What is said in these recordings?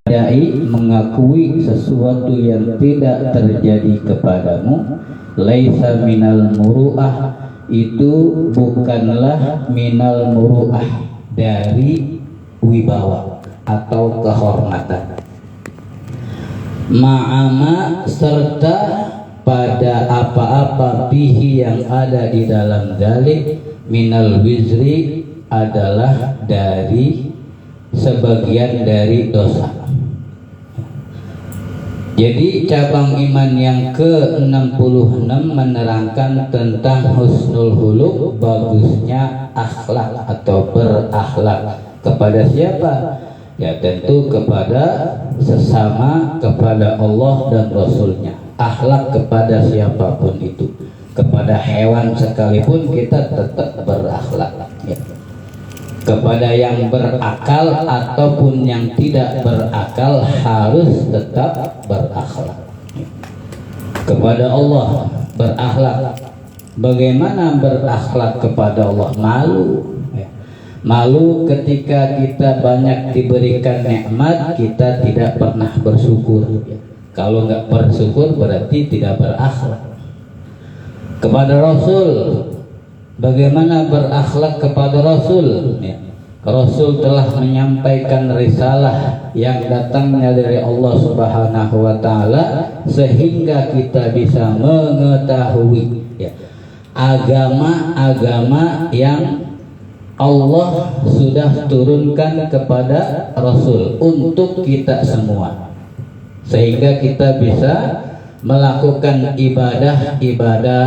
Dai mengakui sesuatu yang tidak terjadi kepadamu, laisa minal muru'ah, itu bukanlah minal muru'ah, dari wibawa atau kehormatan. Ma'ama, serta pada apa-apa bihi yang ada di dalam dalik, minal wizri, adalah dari sebagian dari dosa. Jadi cabang iman yang ke-66 menerangkan tentang husnul huluk, bagusnya akhlak atau berakhlak. Kepada siapa? Ya tentu kepada sesama, kepada Allah dan Rasulnya. Akhlak kepada siapapun itu, kepada hewan sekalipun kita tetap berakhlak, ya. Kepada yang berakal ataupun yang tidak berakal harus tetap berakhlak. Kepada Allah berakhlak. Bagaimana berakhlak kepada Allah? Malu. Malu ketika kita banyak diberikan nikmat, kita tidak pernah bersyukur. Kalau nggak bersyukur berarti tidak berakhlak. Kepada Rasul, bagaimana berakhlak kepada Rasul? Ya. Rasul telah menyampaikan risalah yang datangnya dari Allah Subhanahu wa Ta'ala, sehingga kita bisa mengetahui, ya, agama-agama yang Allah sudah turunkan kepada Rasul untuk kita semua, sehingga kita bisa melakukan ibadah-ibadah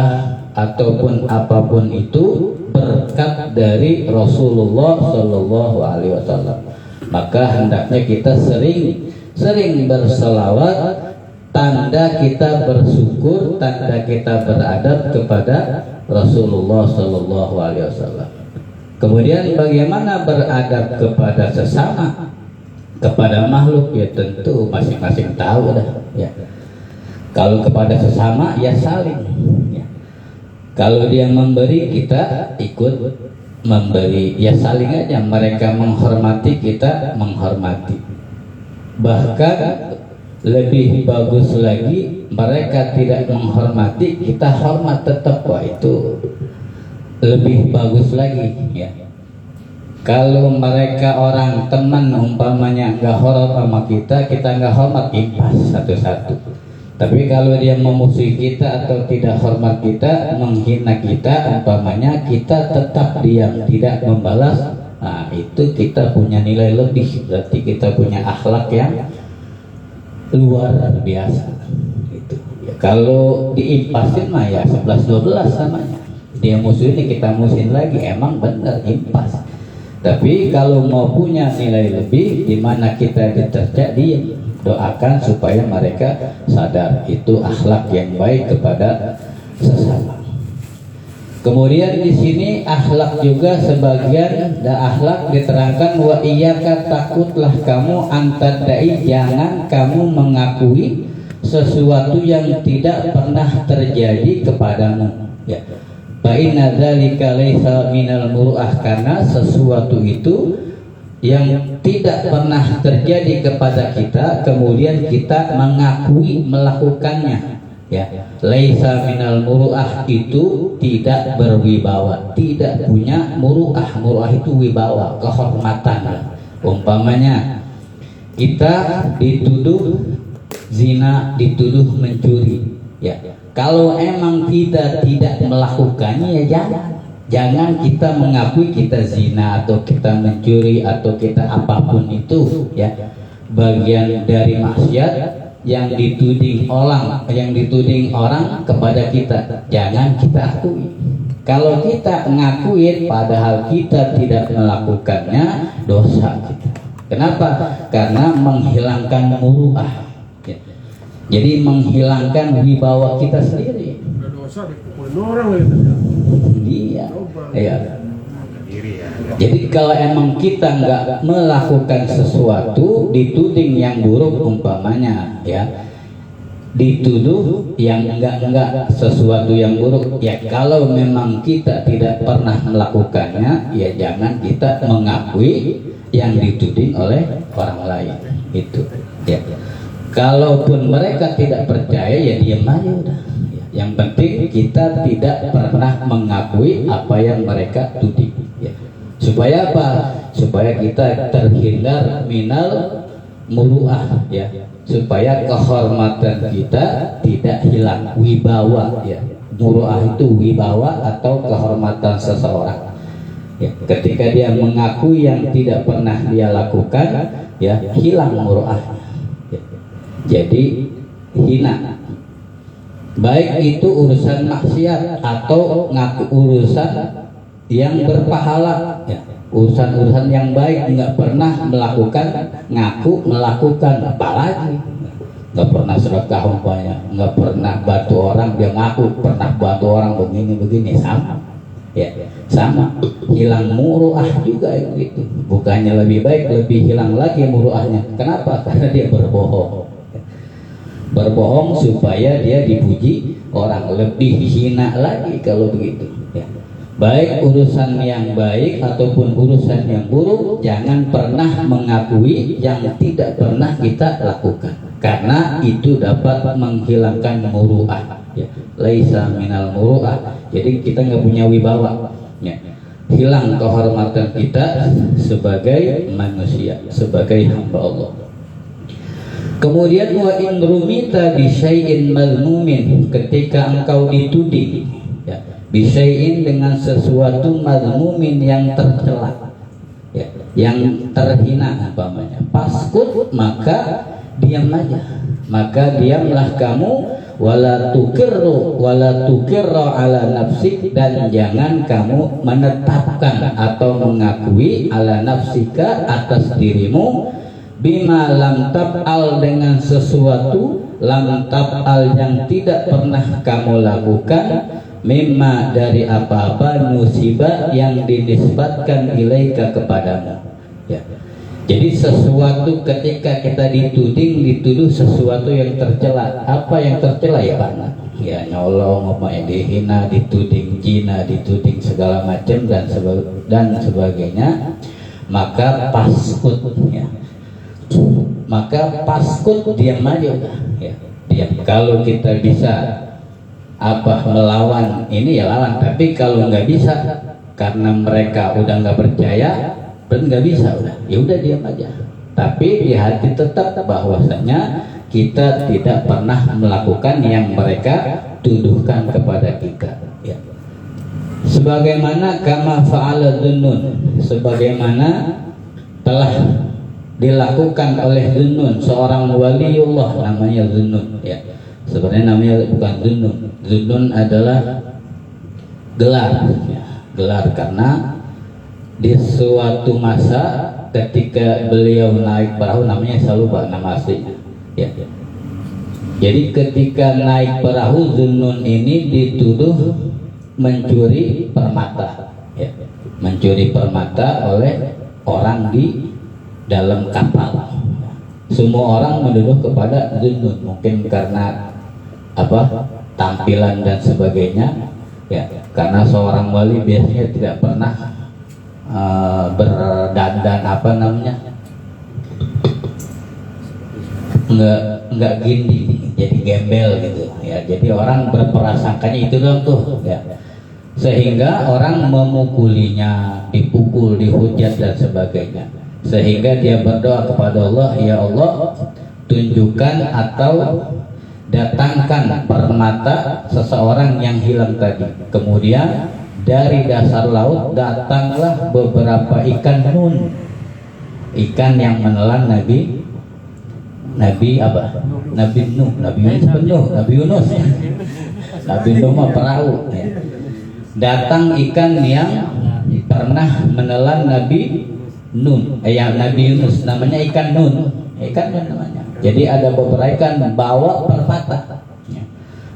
ataupun apapun itu berkat dari Rasulullah Shallallahu Alaihi Wasallam. Maka hendaknya kita sering berselawat, tanda kita bersyukur, tanda kita beradab kepada Rasulullah Shallallahu Alaihi Wasallam. Kemudian bagaimana beradab kepada sesama, kepada makhluk? Ya tentu masing-masing tahu dah, ya. Kalau kepada sesama ya saling, ya. Kalau dia memberi, kita ikut memberi, ya saling aja. Mereka menghormati, kita menghormati. Bahkan lebih bagus lagi, mereka tidak menghormati, kita hormat tetap. Wah, itu lebih bagus lagi, ya. Kalau mereka orang teman umpamanya nggak hormat sama kita, kita nggak hormat, impas satu-satu. Tapi kalau dia memusuhi kita atau tidak hormat kita, menghina kita umpamanya, kita tetap diam, tidak membalas, nah itu kita punya nilai lebih, berarti kita punya akhlak yang luar biasa. Itu. Ya, kalau diimpasin mah ya 11-12 namanya. Dia musuh ini kita musuhin lagi, emang benar impas. Tapi kalau mau punya nilai lebih, di mana kita diterjak, diam. Doakan supaya mereka sadar, itu akhlak yang baik kepada sesama. Kemudian di sini akhlak juga sebagian akhlak diterangkan, wa iyyaka, takutlah kamu, antadai, jangan kamu mengakui sesuatu yang tidak pernah terjadi kepadamu, ya. Fa inna dzalika laisa minal muru'ah, karena sesuatu itu yang tidak pernah terjadi kepada kita kemudian kita mengakui melakukannya, ya. Laisa minal muru'ah, itu tidak berwibawa, tidak punya muru'ah. Muru'ah itu wibawa, kehormatan. Umpamanya kita dituduh zina, dituduh mencuri, ya. Kalau emang kita tidak melakukannya, ya jangan kita mengakui kita zina atau kita mencuri atau kita apapun itu, ya. Bagian dari maksiat yang dituding orang kepada kita, jangan kita akui. Kalau kita ngakuin padahal kita tidak melakukannya, dosa kita. Kenapa? Karena menghilangkan muru'ah, ya. Jadi menghilangkan wibawa kita sendiri. Dosa dipukulin orang lagi. Iya, iya. Jadi kalau emang kita nggak melakukan sesuatu, dituding yang buruk umpamanya, ya, dituduh yang enggak sesuatu yang buruk, ya. Kalau memang kita tidak pernah melakukannya, ya jangan kita mengakui yang dituding oleh orang lain. Itu ya. Kalaupun mereka tidak percaya ya diam aja udah. Yang penting kita tidak pernah mengakui apa yang mereka tuding ya. Supaya apa? Supaya kita terhindar minal muru'ah ya. Supaya kehormatan kita tidak hilang, wibawa ya. Muru'ah itu wibawa atau kehormatan seseorang ya. Ketika dia mengakui yang tidak pernah dia lakukan ya, hilang muru'ahnya ya. Jadi hina, baik itu urusan maksiat atau ngaku urusan yang berpahala ya. Urusan-urusan yang baik nggak pernah melakukan, ngaku melakukan, apalagi nggak pernah sedekah umpamanya, nggak pernah bantu orang, dia ngaku pernah bantu orang begini sama ya, sama, hilang muruah juga itu. Bukannya lebih baik, lebih hilang lagi muruahnya. Kenapa? Karena dia berbohong supaya dia dipuji orang, lebih hina lagi kalau begitu ya. Baik urusan yang baik ataupun urusan yang buruk, jangan pernah mengakui yang tidak pernah kita lakukan, karena itu dapat menghilangkan muru'ah ya. Laisa minal muru'ah. Jadi kita nggak punya wibawa ya. Hilang kehormatan kita sebagai manusia, sebagai hamba Allah. Kemudian wa in rumita bi syai'in mazmumin, ketika engkau dituding ya, bi syai'in dengan sesuatu mazmumin yang tercela ya, yang terhina umpamanya, paskut, maka diam aja, maka diamlah kamu, wala tukirru ala nafsik, dan jangan kamu menetapkan atau mengakui ala nafsika atas dirimu, bima lam tab'al, dengan sesuatu lam tab'al yang tidak pernah kamu lakukan, mimma dari apa-apa, musibah yang dinisbatkan ilaika kepadamu ya. Jadi sesuatu ketika kita dituduh sesuatu yang tercela. Apa yang tercela ya Pak? Ya nyolong, ngomongnya dihina, dituding zina, dituding segala macam dan sebagainya, maka paskut ya. Maka paskut, diam aja udah ya, diam. Kalau kita bisa melawan ini ya lawan, tapi kalau nggak bisa karena mereka udah nggak percaya dan nggak bisa, ya udah diam aja. Tapi di hati tetap bahwasanya kita tidak pernah melakukan yang mereka tuduhkan kepada kita ya. Sebagaimana kama fa'ala Dhunnun, sebagaimana telah dilakukan oleh Dhunnun, seorang waliullah namanya Dhunnun ya. Sebenarnya namanya bukan Dhunnun. Dhunnun adalah gelar ya. Gelar karena di suatu masa ketika beliau naik perahu, namanya saya lupa nama aslinya ya. Jadi ketika naik perahu, Dhunnun ini dituduh mencuri permata ya. Mencuri permata oleh orang di dalam kapal. Semua orang menuduh kepada Dhunnun, mungkin karena tampilan dan sebagainya ya. Karena seorang wali biasanya tidak pernah berdandan nggak gini, jadi gembel gitu ya. Jadi orang berprasangkanya itu dong tuh ya, sehingga orang memukulinya, dipukul, dihujat dan sebagainya, sehingga dia berdoa kepada Allah, ya Allah tunjukkan atau datangkan permata seseorang yang hilang tadi. Kemudian dari dasar laut datanglah beberapa ikan nun, ikan yang menelan Nabi Nuh, Nabi Yunus mah perahu ya. Datang ikan yang pernah menelan Nabi Yunus, namanya ikan nun namanya. Jadi ada beberapa ikan bawa permata ya.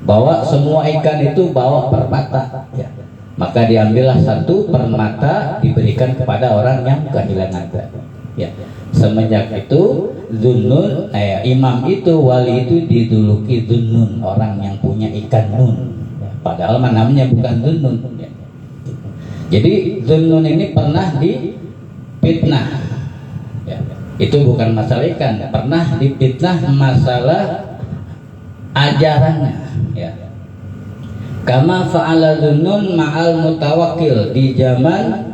Bawa semua ikan itu bawa permata ya. Maka diambillah satu permata, diberikan kepada orang yang kehilangan ya. Semenjak itu Dhunnun, imam itu, wali itu dijuluki Dhunnun, orang yang punya ikan nun ya. Padahal namanya bukan Dhunnun ya. Jadi Dhunnun ini pernah difitnah ya. Itu bukan masalah ikan, pernah difitnah masalah ajarannya, ya. Kama fa'ala Zunnun ma'al Mutawakkil di zaman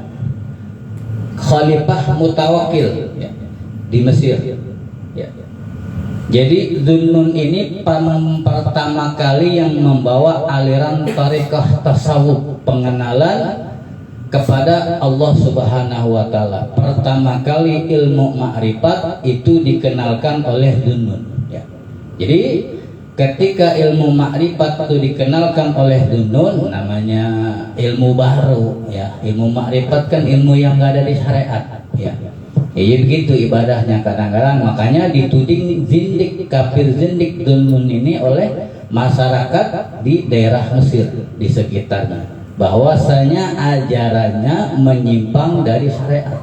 Khalifah Mutawakkil, ya, di Mesir, ya. Jadi Zunnun ini pertama kali yang membawa aliran tariqah tasawuf, pengenalan kepada Allah Subhanahu wa taala. Pertama kali ilmu ma'rifat itu dikenalkan oleh Zunnun, ya. Jadi ketika ilmu ma'rifat itu dikenalkan oleh Zunnun, namanya ilmu baru, ya. Ilmu ma'rifat kan ilmu yang enggak ada di syariat, ya. Ya begitu ibadahnya kadang-kadang, makanya dituding zindik, kafir zindik Zunnun ini oleh masyarakat di daerah Mesir di sekitarnya, bahwasanya ajarannya menyimpang dari syariat,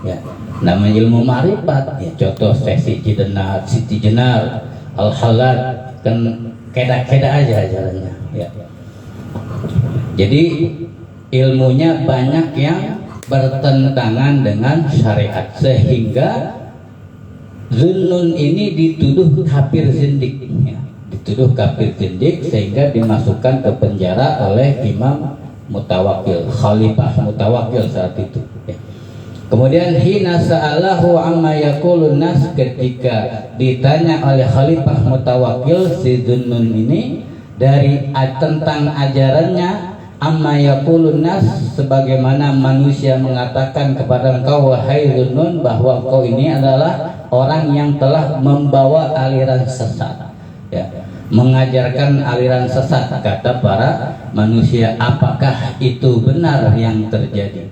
ya. Namanya ilmu ma'rifat, ya. Contoh Siti Jenar, Al-Halad, kan keda-keda aja ajarannya, ya. Jadi ilmunya banyak yang bertentangan dengan syariat, sehingga Zunnun ini dituduh kafir zindik, ya. Dituduh kafir zindik sehingga dimasukkan ke penjara oleh Imam Mutawakkil, Khalifah Mutawakkil saat itu, ya. Kemudian hina sa'alahu amma yaqulun nas, ketika ditanya oleh Khalifah Mutawakkil si Zunnun ini dari tentang ajarannya, amma yaqulun nas, sebagaimana manusia mengatakan kepada engkau wahai Zunnun bahwa engkau ini adalah orang yang telah membawa aliran sesat, ya, mengajarkan aliran sesat, kata para manusia. Apakah itu benar yang terjadi?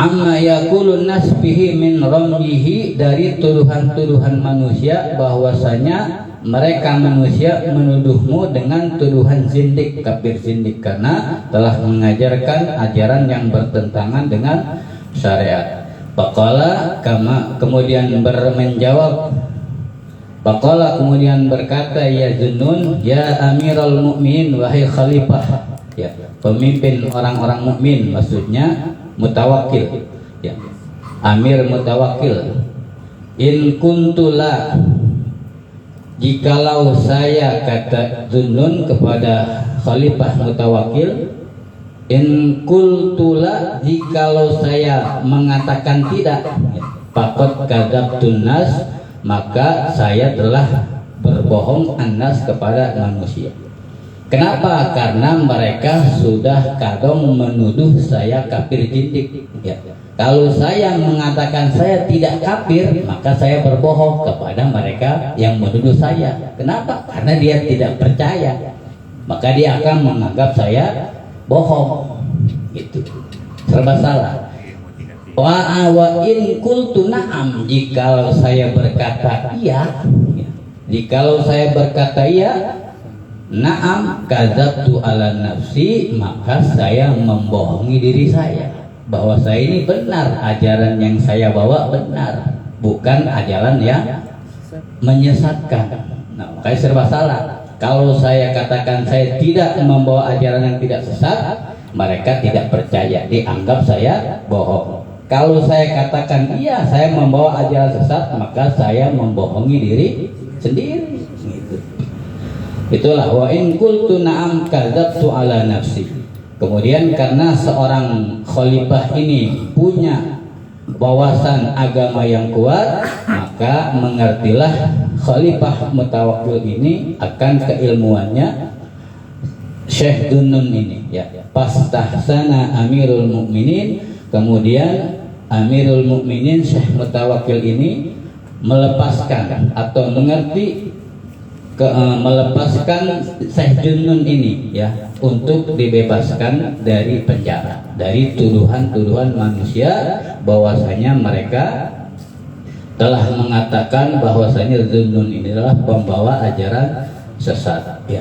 Amma yaqulun nas bihi min ramyihi, dari tuduhan-tuduhan manusia bahwasanya mereka manusia menuduhmu dengan tuduhan zindik, kafir zindik, karena telah mengajarkan ajaran yang bertentangan dengan syariat. Faqala kemudian menjawab, Faqala kemudian berkata, ya Zunnun, ya Amirul Mukminin, wahai Khalifah, ya, pemimpin orang-orang mukmin, maksudnya Mutawakkil, ya, Amir Mutawakkil. In kuntula, jikalau saya, kata Zunnun kepada Khalifah Mutawakkil, in kultula, jikalau saya mengatakan tidak, faqad kadzabtun nas, maka saya telah berbohong annas kepada manusia. Kenapa? Karena mereka sudah kadang menuduh saya kafir zindik, ya. Kalau saya mengatakan saya tidak kafir, maka saya berbohong kepada mereka yang menuduh saya. Kenapa? Karena dia tidak percaya, maka dia akan menganggap saya bohong, gitu. Serba salah. Wa in qultu na'am, jikalau saya berkata iya, jikalau saya berkata iya, na'am kadzabtu ala nafsi, maka saya membohongi diri saya, bahwa saya ini benar, ajaran yang saya bawa benar, bukan ajaran yang menyesatkan. Nah, makanya serba salah. Kalau saya katakan saya tidak membawa ajaran yang tidak sesat, mereka tidak percaya, dianggap saya bohong. Kalau saya katakan iya, saya membawa ajaran sesat, maka saya membohongi diri sendiri, gitu. Itulah wa in qultu na'am kadzabtu ala nafsi. Kemudian karena seorang khalifah ini punya wawasan agama yang kuat, maka mengertilah Khalifah Mutawakkil ini akan keilmuannya Syekh Zunnun ini, ya. Pastahsana Amirul Mukminin, kemudian Amirul Mukminin Syekh Mutawakkil ini melepaskan atau mengerti melepaskan Syekh Zunnun ini, ya, untuk dibebaskan dari penjara, dari tuduhan-tuduhan manusia bahwasanya mereka telah mengatakan bahwasanya Zunnun ini adalah pembawa ajaran sesat, ya.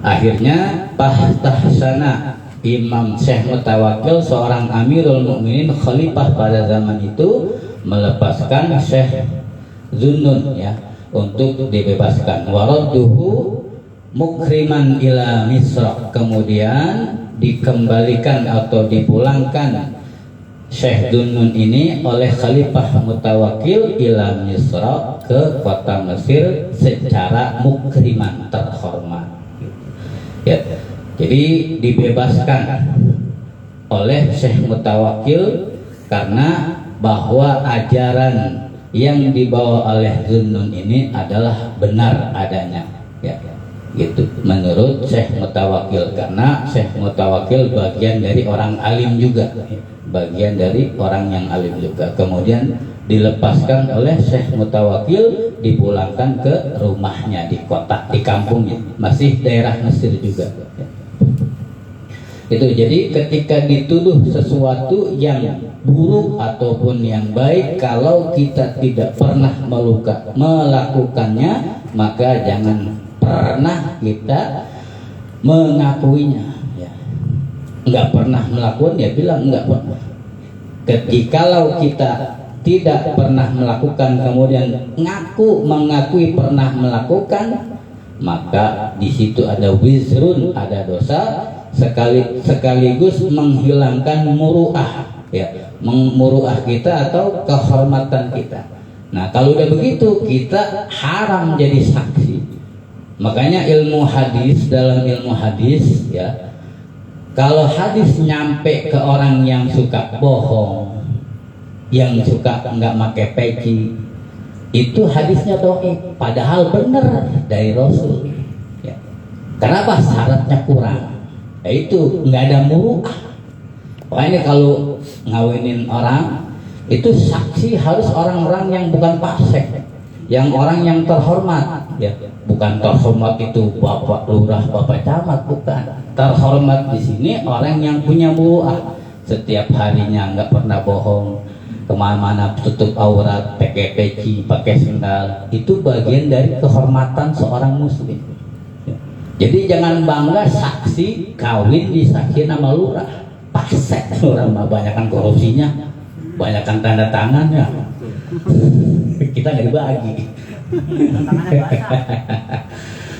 Akhirnya Pastahsana Imam Syekh Mutawakkil, seorang Amirul Mukminin, khalifah pada zaman itu, melepaskan Syekh Zunnun, ya, untuk dibebaskan. Waradduhu mukriman ila Misra, kemudian dikembalikan atau dipulangkan Syekh Dunnun ini oleh Khalifah Mutawakkil ila Misra ke kota Mesir secara mukriman, terhormat. Ya. Jadi dibebaskan oleh Syekh Mutawakkil karena bahwa ajaran yang dibawa oleh Dunnun ini adalah benar adanya, ya. Gitu menurut Syekh Mutawakkil, karena Syekh Mutawakkil bagian dari orang alim juga, bagian dari orang yang alim juga. Kemudian dilepaskan oleh Syekh Mutawakkil, dipulangkan ke rumahnya di kota, di kampungnya, masih daerah Mesir juga. Itu jadi ketika dituduh sesuatu yang buruk ataupun yang baik, kalau kita tidak pernah melakukannya, maka jangan pernah kita mengakuinya, ya. Nggak pernah melakukan, ya bilang nggak pernah. Kalau kita tidak pernah melakukan kemudian mengakui pernah melakukan, maka di situ ada wizrun, ada dosa, sekaligus menghilangkan muruah, ya, muruah kita atau kehormatan kita. Nah, kalau udah begitu kita haram jadi saksi. Makanya dalam ilmu hadis, ya, kalau hadis nyampe ke orang yang suka bohong, yang suka nggak pakai peci, itu hadisnya dhaif, padahal benar dari Rasul, ya. Kenapa? Syaratnya kurang, yaitu nggak ada muruah. Makanya kalau ngawinin orang itu saksi harus orang-orang yang bukan fasik, yang orang yang terhormat, ya. Bukan terhormat itu bapak lurah, bapak camat, bukan. Terhormat di sini orang yang punya muruah, setiap harinya nggak pernah bohong, kemana-mana tutup aurat, pakai peci, pakai sendal. Itu bagian dari kehormatan seorang muslim. Jadi jangan bangga saksi kawin disaksiin sama lurah, pasek orang mah banyakan korupsinya, banyakan tanda tangannya. Kita nggak dibagi.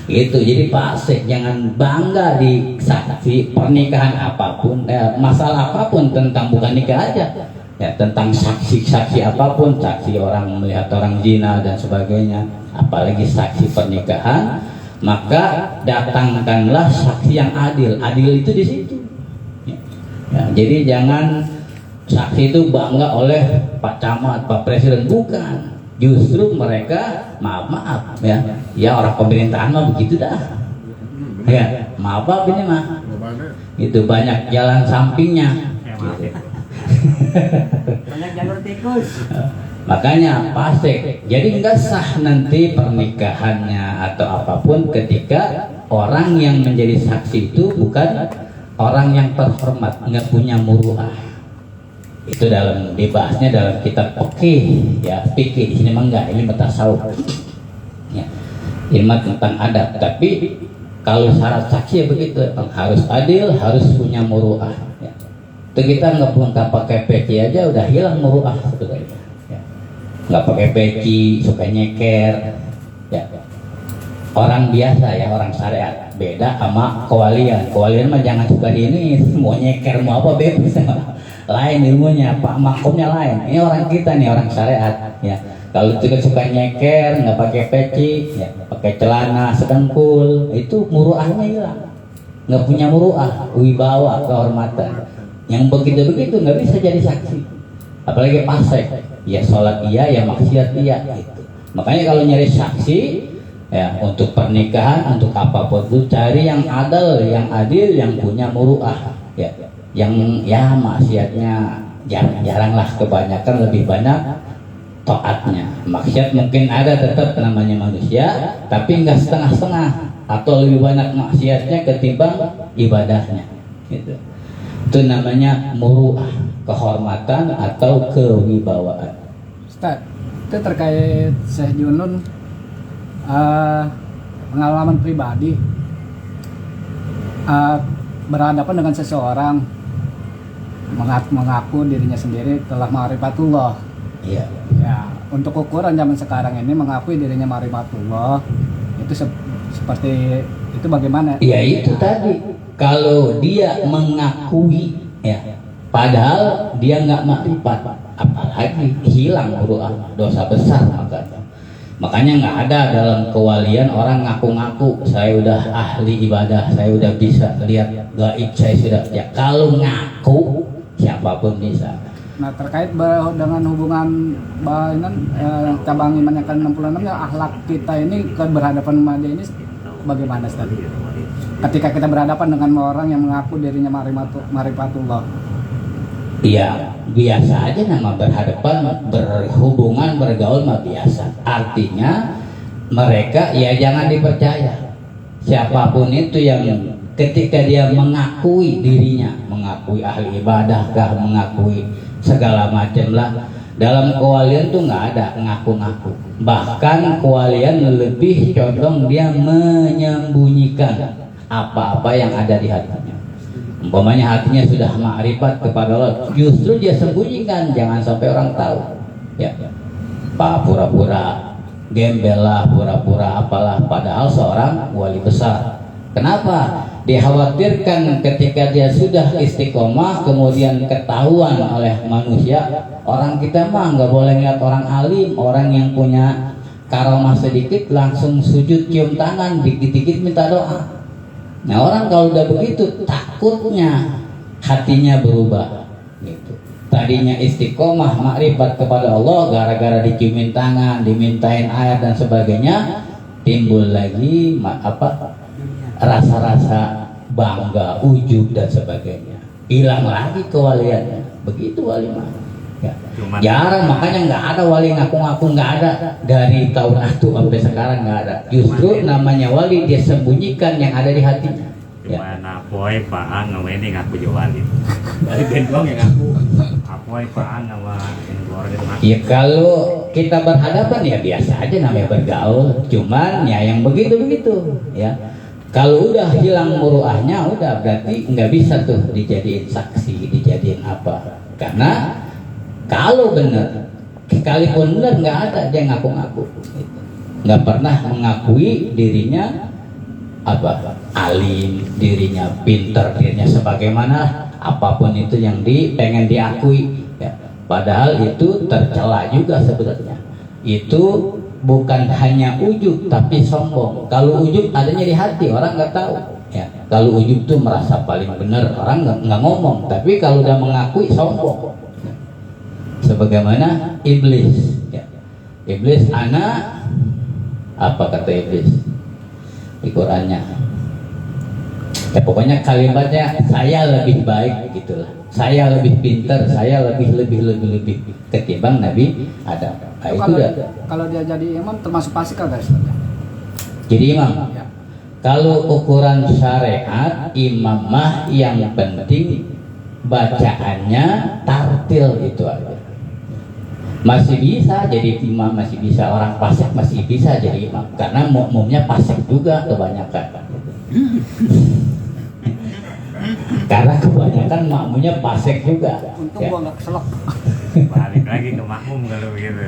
Gitu, jadi pasek. Jangan bangga di saksi pernikahan apapun, masalah apapun, tentang bukan nikah aja, ya, tentang saksi apapun, saksi orang melihat orang zina dan sebagainya, apalagi saksi pernikahan, maka datangkanlah saksi yang adil. Adil itu di situ, ya, jadi jangan saksi itu bangga oleh Pak Camat, Pak Presiden, bukan. Justru mereka maaf ya orang pemerintahan mah begitu dah, ya, maaf ini mah itu banyak jalan sampingnya, gitu. Banyak jalur tikus. Makanya fasik. Jadi nggak sah nanti pernikahannya atau apapun ketika orang yang menjadi saksi itu bukan orang yang terhormat, nggak punya muruah. Itu dibahasnya dalam kitab fikih, ya, fikih. Di sini mah enggak, ini tasawuf, ya, ilmu tentang adab. Tapi kalau syarat saksi ya begitu, harus adil, harus punya muruah, ya. Itu kita nggak pakai peci aja udah hilang muruah sebetulnya, ya. Nggak pakai peci, suka nyeker, ya. Orang biasa, ya, orang syariat. Beda sama kewalian. Kewalian mah jangan suka ini, mau nyeker mau apa bebas. Lain ilmunya, Pak, makomnya lain. Ini orang kita nih, orang syariat, ya. Kalau kita suka nyeker, nggak pakai peci, ya, pakai celana sedengkul, itu muruahnya hilang. Nggak punya muruah, wibawa, kehormatan. Yang begitu-begitu nggak bisa jadi saksi. Apalagi fasik, ya sholat iya, ya maksiat iya, gitu. Makanya kalau nyari saksi, ya, untuk pernikahan, untuk apapun itu cari yang adil, yang punya muruah, ya. Yang ya maksiatnya jarang lah, kebanyakan lebih banyak taatnya. Maksiat mungkin ada, tetap namanya manusia, tapi enggak setengah-setengah atau lebih banyak maksiatnya ketimbang ibadahnya, gitu. Itu namanya muruah, kehormatan atau kewibawaan. Ustaz, itu terkait Syekh Dunnun, pengalaman pribadi, berhadapan dengan seseorang mengaku dirinya sendiri telah ma'rifatullah. Iya. Ya, untuk ukuran zaman sekarang ini mengakui dirinya ma'rifatullah itu seperti itu bagaimana? Ya itu tadi. Kalau dia mengakui, ya, padahal dia nggak makrifat, apalagi hilang muruah, dosa besar. Makanya nggak ada dalam kewalian orang ngaku-ngaku saya udah ahli ibadah, saya udah bisa lihat gaib, saya sudah ya. Kalau ngaku siapapun bisa. Nah terkait dengan hubungan cabang iman yang ke-66 ya, akhlak kita ini berhadapan sama dia ini bagaimana Ustaz? Ketika kita berhadapan dengan orang yang mengaku dirinya marifatullah. Iya, biasa aja nama berhadapan, berhubungan, bergaul mah biasa. Artinya mereka ya jangan dipercaya. Siapapun itu yang ketika dia mengakui dirinya, mengakui ahli ibadah kah, mengakui segala macam lah. Dalam kewalian tuh nggak ada ngaku-ngaku. Bahkan kewalian lebih condong dia menyembunyikan apa-apa yang ada di hatinya. Umpamanya hatinya sudah makrifat kepada Allah, justru dia sembunyikan, jangan sampai orang tahu. Ya, Pak pura-pura gembel lah, pura-pura apalah, padahal seorang wali besar. Kenapa? Dikhawatirkan ketika dia sudah istiqomah kemudian ketahuan oleh manusia. Orang kita mah nggak boleh lihat orang alim, orang yang punya karomah sedikit langsung sujud cium tangan, dikit-dikit minta doa. Nah orang kalau udah begitu takutnya hatinya berubah gitu. Tadinya istiqomah makrifat kepada Allah, gara-gara diciumin tangan, dimintain air dan sebagainya, timbul lagi rasa-rasa bangga, ujub dan sebagainya, hilang lagi kewaliannya. Begitu wali mah ya. Jarang, makanya nggak ada wali ngaku-ngaku, nggak ada dari tahun itu sampai sekarang nggak ada. Justru namanya wali dia sembunyikan yang ada di hatinya. Cuma Apoy Paang sama ini ngaku jadi wali. Dari gendong yang ngaku Apoy Paang sama keluarga itu ngaku. Ya kalau kita berhadapan ya biasa aja namanya bergaul. Cuman ya yang begitu-begitu ya. Kalau udah hilang muruahnya udah berarti nggak bisa tuh dijadiin saksi, dijadiin apa. Karena kalau benar, sekalipun benar nggak ada dia ngaku-ngaku, nggak pernah mengakui dirinya alim, dirinya pinter, dirinya sebagaimana apapun itu yang pengen diakui. Ya. Padahal itu tercela juga sebenarnya. Itu bukan hanya ujub tapi sombong. Kalau ujub adanya di hati, orang nggak tahu. Ya. Kalau ujub tuh merasa paling benar, orang nggak ngomong. Tapi kalau udah mengakui sombong. Sebagaimana iblis ya. Iblis anak apa kata iblis di Qurannya ya, pokoknya kalimatnya saya lebih baik gitulah, saya lebih pintar, saya lebih ketimbang Nabi Adam. Nah, itu kalau dia jadi imam termasuk fasik kagak? Jadi imam ya. Kalau ukuran syariat imam mah yang penting bacaannya tartil itu aja. Masih bisa jadi imam, masih bisa orang fasik masih bisa jadi imam karena umumnya fasik juga kebanyakan. Karena kebanyakan makmumnya fasik juga. Untung Ya. gua nggak keselak. Balik lagi ke makmum kalau begitu.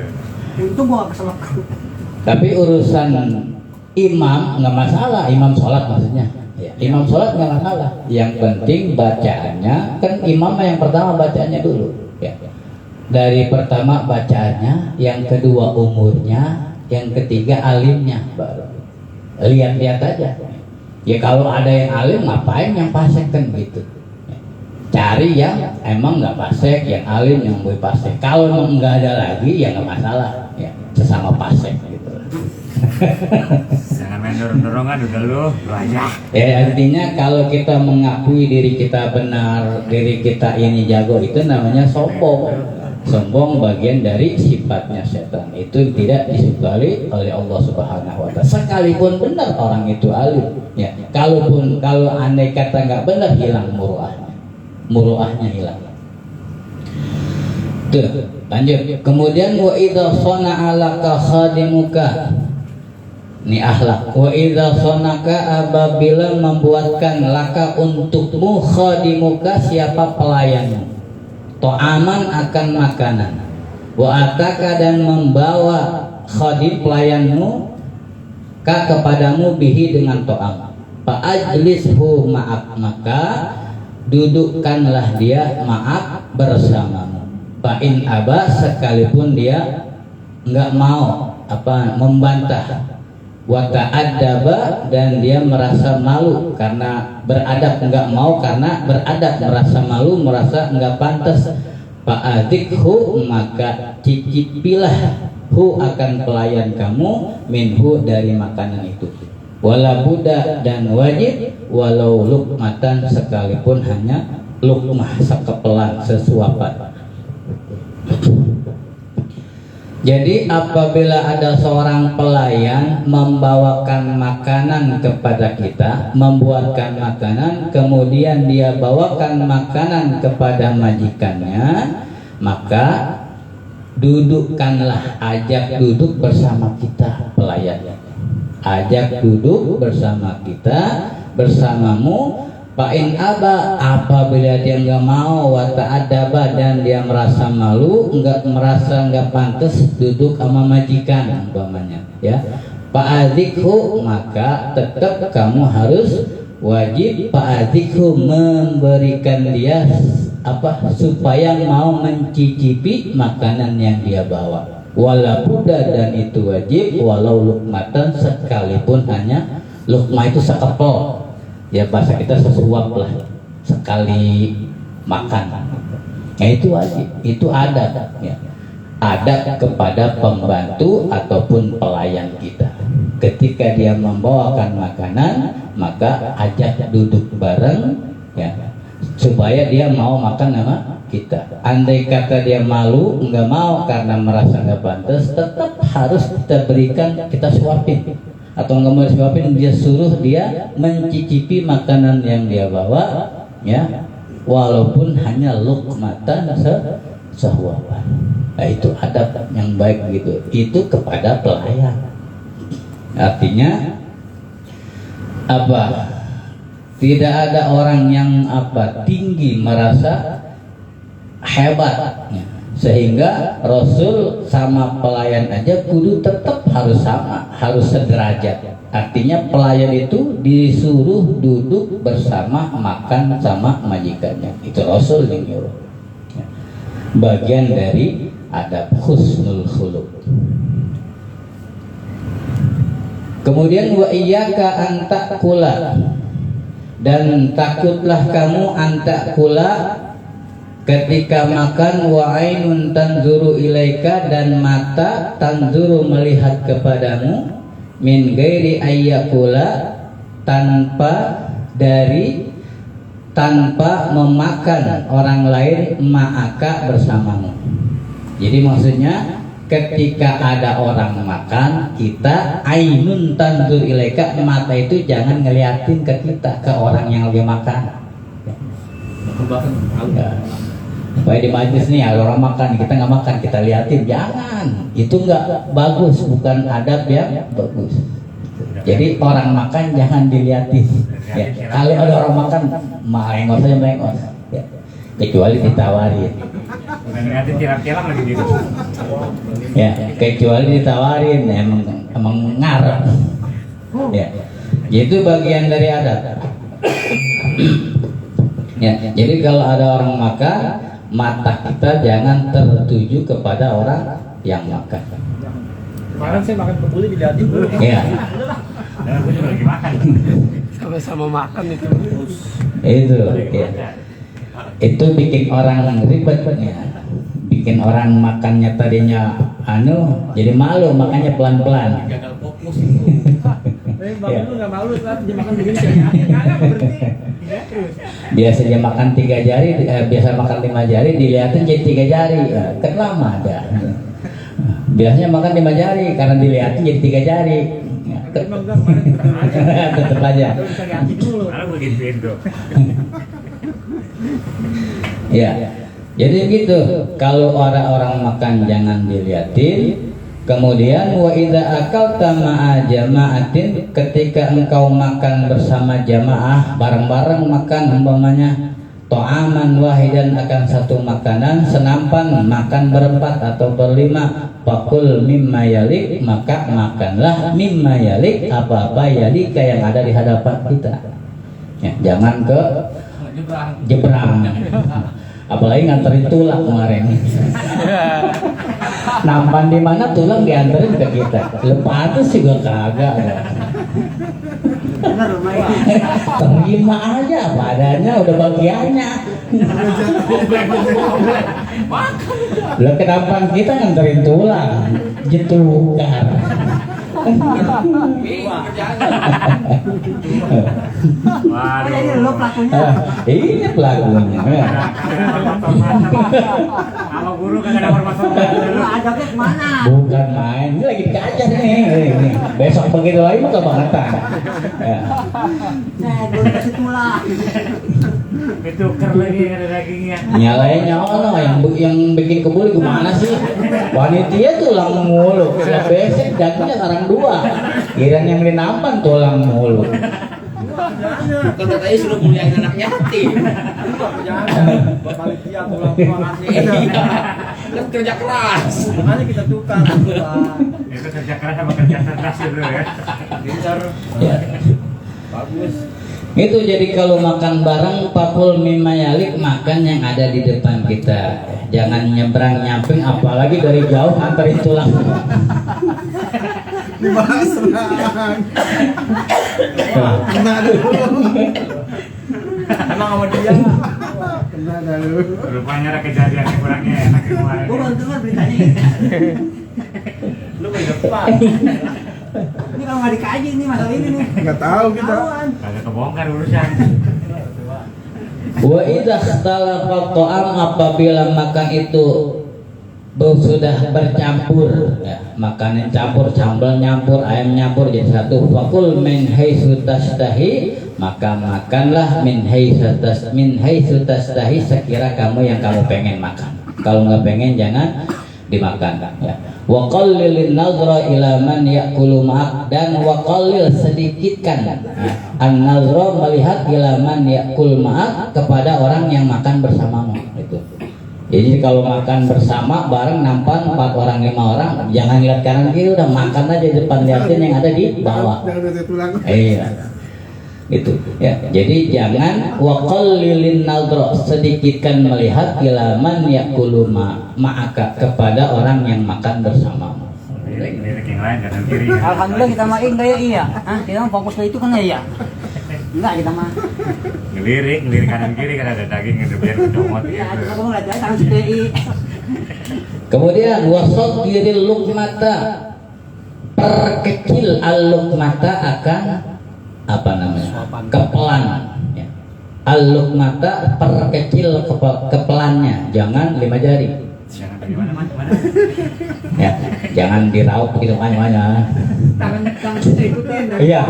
Untung gua nggak keselak. Tapi urusan imam nggak masalah, imam sholat maksudnya. Ya, imam sholat nggak masalah. Yang penting bacaannya kan imam yang pertama bacaannya dulu. Ya. Dari pertama bacaannya, yang kedua umurnya, yang ketiga alimnya baru. Lihat-lihat aja. Ya kalau ada yang alim ngapain yang fasik kan gitu. Cari yang emang nggak fasik, yang alim yang boleh fasik. Kalau emang nggak ada lagi ya nggak masalah. Ya sesama fasik gitu. Jangan main dorong-dorongan udah lu aja. Ya artinya kalau kita mengakui diri kita benar, diri kita ini jago, itu namanya sombong. Sombong bagian dari sifatnya setan, itu tidak disukai oleh Allah Subhanahu wa Ta'ala. Sekalipun benar orang itu alim, ya. Kalau andai kata nggak benar, hilang muruahnya hilang. Tuh, lanjut. Kemudian wa idza sana'a laka khadimuka. Ini akhlak. Wa idza sanaka apabila membuatkan laka untukmu khadimuka siapa pelayanmu. To'aman akan makanan, wa ataka dan membawa khadim pelayanmu kepadamu bihi dengan to'am. Fa ajlishu ma'ak, maka dudukkanlah dia ma'ak bersamamu. Fa'in aba, sekalipun dia nggak mau membantah. Wa ta'addaba, dan dia merasa malu karena beradab, nggak mau karena beradab, merasa malu, merasa nggak pantas. Fa'adzikhu, maka cicipilah hu akan pelayan kamu minhu dari makanan itu. Wala buddha, dan wajib walau lukmatan, sekalipun hanya lukmah, sekepelan, sesuapan. Jadi apabila ada seorang pelayan membawakan makanan kepada kita, membuatkan makanan, kemudian dia bawakan makanan kepada majikannya, maka dudukkanlah, ajak duduk bersama kita pelayan. Ajak duduk bersama kita, bersamamu. Fa'in aba, apabila dia nggak mau, wa ta'addaba, dan dia merasa malu, nggak pantas duduk sama majikan umpamanya, ya. Fa'adzikhu, maka tetap kamu harus wajib fa'adzikhu, memberikan dia supaya mau mencicipi makanan yang dia bawa. Wala buddha, dan itu wajib walau lukmatan, sekalipun hanya lukmah itu sekepel. Ya bahasa kita sesuap lah, sekali makan. Nah itu wajib, itu adat, ya. Adat kepada pembantu ataupun pelayan kita. Ketika dia membawakan makanan, maka ajak duduk bareng, ya, supaya dia mau makan sama kita. Andai kata dia malu, nggak mau karena merasa nggak pantas, tetap harus kita berikan, kita suapin. Atau nggak mau disuapin, dia suruh dia mencicipi makanan yang dia bawa, ya, walaupun hanya lukmatan sehuapan. Nah itu adab yang baik gitu. Itu kepada pelayan. Artinya apa? Tidak ada orang yang tinggi merasa hebat, ya. Sehingga Rasul sama pelayan aja kudu tetap harus sama, harus sederajat. Artinya pelayan itu disuruh duduk bersama, makan sama majikannya. Itu Rasul yang nyuruh, ya. Bagian dari adab husnul khuluq. Kemudian wa iyyaka an ta'kula, dan takutlah kamu an ta'kula, ketika makan, wa ainun tanzuru ilaika, dan mata tanzuru melihat kepadamu, min ghairi ayyakula, tanpa memakan orang lain ma'aka, bersamamu. Jadi maksudnya ketika ada orang makan, kita ainun tanzur ilaika, mata itu jangan ngeliatin ke kita, ke orang yang lagi makan. Ya. Supaya di majlis nih ada orang makan, kita nggak makan, kita liatin, jangan. Itu nggak bagus, bukan adab yang bagus. Jadi orang makan jangan diliatin. Ya. Kalau ada orang makan, melengos aja melengos. Ya. Kecuali ditawarin. Ngeliatin tiram-tiram lagi gitu. Ya, kecuali ditawarin, emang ngarep. Ya. Itu bagian dari adab. Ya, jadi kalau ada orang makan, mata kita jangan tertuju kepada orang yang makan. Kemarin saya makan kebuli dilihatin dulu. Iya. Dan aku juga lagi makan. Sama-sama makan itu. Itu, ya. Itu bikin orang ribet, ya. Bikin orang makannya tadinya jadi malu, makannya pelan-pelan. Gagal fokus itu. Bang lu nggak malu saat dia makan begini sih. Nggak berhenti. Biasanya makan 3 jari, biasa makan 5 jari, dilihatin jadi 3 jari, kan lama ada. Biasanya makan 5 jari, karena dilihatin jadi 3 jari. Tetap aja. Malah begituin tuh. Ya, jadi gitu. Kalau orang-orang makan jangan dilihatin. Kemudian wa idza akalta ma'a jama'atin, ketika engkau makan bersama jamaah, bareng-bareng makan, umpamanya ta'aman wahidan, akan satu makanan, senampan makan berempat atau berlima, fakul mimma yalik, maka makanlah mimma yalik, apa-apa yalika yang ada di hadapan kita. Ya, jangan ke jebrang. apalagi nganterin tulang kemarin. Nampan di mana tulang dianterin ke kita. Lepas juga kagak. Terima aja padanya udah bagiannya. Lah kenapa kita nganterin tulang? Jetukar. Waduh. Ini lo pelakunya. Ini pelakunya. Sama guru kagak ada permasalahan. Lu adabnya kemana? Bukan main, ini lagi dikajar nih. Ini. Besok begitu lagi mah kebangetan. Ya. Nah, gue kasih tulang. Ditukar lagi ada dagingnya. Nyalain nyawa yang bikin kebuli gimana sih? Panitia tulang mulu, sudah besek dagingnya sarang dua. Kirain yang dinampan tulang mulu. Kan katanya sudah muliain anak yatim. Panitia pulang Iya. Kan kerja keras. makanya kita tukar. Itu kerja keras sama kerja cerdas ya bro ya. Pintar. Ya. Bagus. Itu jadi kalau makan bareng pakul mimayalik makan yang ada di depan kita. Jangan nyebrang nyamping apalagi dari jauh nganterin tulang. Dibahas serang. Kena dulu. Emang sama dia. Kena dulu. Rupanya ada kejadian yang kurangnya enak kemarin. Gue baru dengar beritanya. Lu main depan. Ini kalau nggak dikaji nih masalah ini nih. Enggak tahu kita. Tahuan. Kagak kebongkar urusan. Wa idza ikhtalafa ta'am apabila makan itu sudah bercampur ya, makanan campur, sambal nyampur, ayam nyampur jadi satu, fakul min haitsu tastahi, maka makanlah min haitsu tastahi sekira kamu yang kamu pengen makan. Kalau nggak pengen jangan dimakan ya. Wa qallilin nazra ila man ya'kulu ma'ak, dan wa qallil sedikitkan ya, an-nazra melihat ila man ya'kul ma'ak kepada orang yang makan bersamamu itu. Jadi kalau makan bersama bareng nampan 4 orang 5 orang, jangan lihat kanan kiri, udah makan aja depan, liatin yang ada di bawah. Jangan ada tulang. Iya. Itu ya. Jadi jangan waqallilin nadra, sedikitkan melihat ilaman yaqulu ma'aka kepada orang yang makan bersamamu. Lirik yang lain kanan kiri. Alhamdulillah kita mah enggak ya iya. Ah, kita mah fokus ke itu kan ya. Enggak kita mah. Ngelirik kanan kiri kan ada daging yang biar kecomot Ya, gitu. kita ngeliat aja tangan CDI. Kemudian wasot giril lukmata, perkecil al-lukmata akan apa namanya? Kepelan ya. Al-lukmata perkecil kepelannya, jangan 5 jari. Jangan bagaimana mana. Ya, jangan diraup gitu mana. Tangan kita ikutin. Iya.